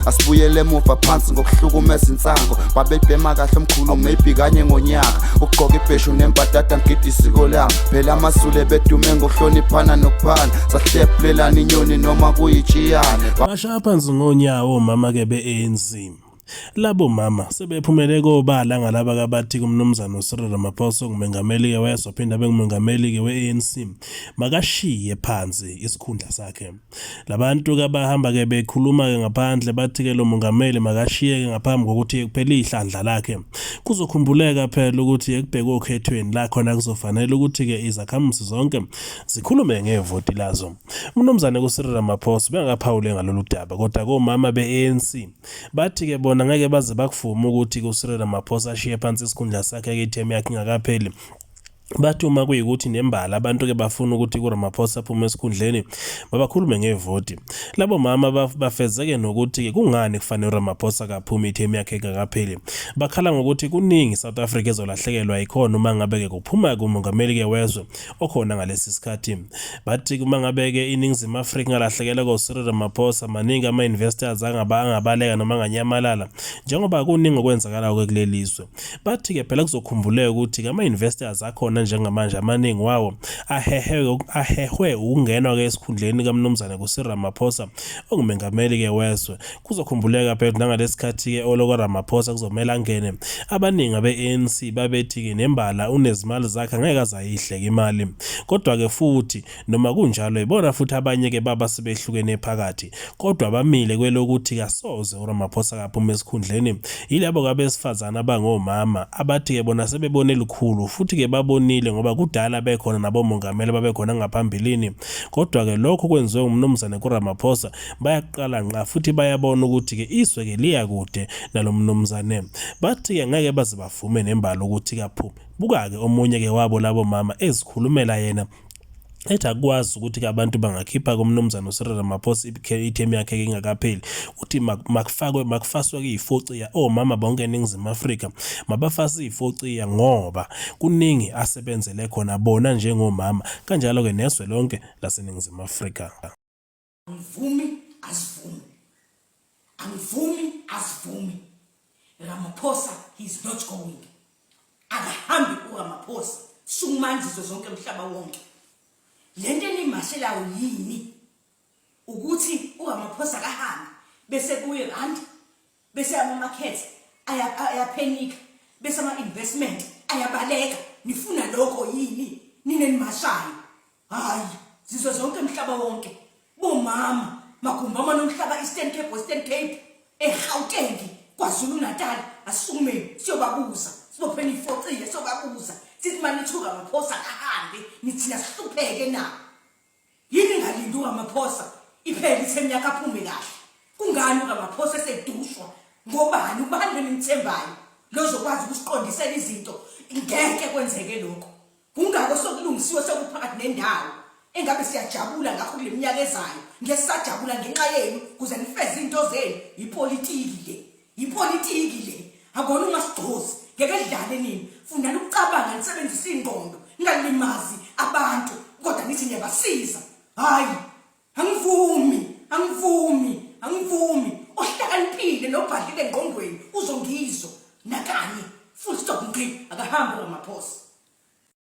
Asibuyele emuva phansi ngokuhlukumeza insango babebhema kahle omkhulu maybe kanye ngonyaka ugqoka ibheshu nembadada ngidi isiko lami phela amasule bedume ngokuhloniphana nokuphana sahlephulelana inyoni noma kuyijiyane bashaya phansi ngonyawo mama ke be-ANC. Labo mama sebephumele kobala ngalaba kabathi kumnumzana uCyril Ramaphosa ngumengameli ke wesophinda bengumengameli ke we-ANC makashiye phansi isikhundla sakhe. Labantu ke bahamba ke bekhuluma ke ngaphandle bathi ke lo mongameli makashiye ke ngaphambi kokuthi kuphele ihlandla lakhe. Kuzokhumbuleka phela ukuthi ekubheka okhethweni la khona kuzofanele ukuthi ke izakhamuzi zonke zikhulume ngevoti lazo. Umnumzana uCyril Ramaphosa bengakaphawule ngalolu daba kodwa komama be-ANC bathi ke bona ngeke baze bakuvuma ukuthi uCyril Ramaphosa ashiye phansi isikhundla sakhe ke ithemu yakhe ingakapheli. Bathi uma kuyikuthi nembala abantu ke bafuna ukuthi uRamaphosa aphume esikhundleni babakhulume ngevoti. Labo mama bafezeke nokuthi ke kungani kufanele uRamaphosa kaphume ithemu yakhe engakapheli. Bakhala ngokuthi kuningi South Africa ezolahlekelwa ikhona uma ngabe ke kuphuma kumongameli ke wezwe okhona ngalesi sikhathi. Bathi uma ngabe ke iningizimu Afrika ngalahlekelwa koCyril Ramaphosa maningi ama-investors angabaleka noma anganyamalala njengoba kuningi okwenzakala kulelizwe. Bathi ke phela kuzokhumbuleka ukuthi ama-investors akhona njengamanje amaningi wawo ahehwe ukungenwa ke esikhundleni kaMnumzana uCyril Ramaphosa ongumengameli ke wezwe. Kuzokhumbuleka phela nangalesikhathi ke oloko Ramaphosa kuzomela angene abaningi abe-ANC babethi ke nembala unezimali zakhe angeke azayihleka imali. Kodwa ke futhi noma kunjalo ibona futhi abanye ke baba sebehlukene phakathi kodwa bamile kwelokuthi kasoze uRamaphosa kaphume esikhundleni. Yilabo kabesifazana abangomama abathi ke bona sebebone lukhulu futhi ke babonile ngoba kudala bekhona nabomongameli babekhona ngaphambilini kodwa ke lokho kwenziwe umnumzana kuRamaphosa bayaqala nqa futhi bayabona ukuthi ke iswe ke liya kude nalomnumzane. Bathi ke ngeke baze bavume nembala ukuthi kaphume. Buka ke omunye ke wabo labo mama ezikhulumela yena ethi akwazi ukuthi abantu bangakhipha kumnumzana uCyril Ramaphosa ithemu yakhe ingakapheli uthi makufaswe ke omama bonke eningizimu Afrika mabafase ifociya ngoba kuningi asebenzele khona bona njengomama kanjalo ke neswe lonke laseningizimu Afrika. Angivumi Ramaphosa he's not going. Akahambi uRamaphosa sukumanzizo zonke emhlaba wonke. Lento enimashelayo yini ukuthi uRamaphosa kahambi bese kuye rand bese ama-market ayaphenika bese ama-investment ayabaleka. Nifuna lokho yini nine nimashayo? Hayi zizo zonke emhlaba wonke bomama magumbama nomhlaba Eastern Cape eGauteng KwaZulu Natal asukume siyobabuza sibophela ifociye siyobabuza sithi manje uRamaphosa kahambe nithina sihlupheke na yini ngalindi uRamaphosa iphela ithemu yakhe aphume kahle. Kungani uRamaphosa esedushwa ngobani ubani nimthembayo lozokwazi ukusiqondisela izinto ngeke kwenzeke lokho. Kungako sokulungisiwe sokuphakathi nendawo engabe siyajabula ngakho kule minyaka ezayo ngesajabula ngenxa yenu kuze nifeze into zenu. Ipolitiki le akona ungasigcozi ngeke dlale nini. Fundani ukucabanga nisebenzisa ingqondo ngalimazi abantu kodwa nithi niyabasiza. Hayi angivumi ohlakaniphile nobhadlile engqondweni uzongizwa nakanye full stop ngqi akahamba uRamaphosa.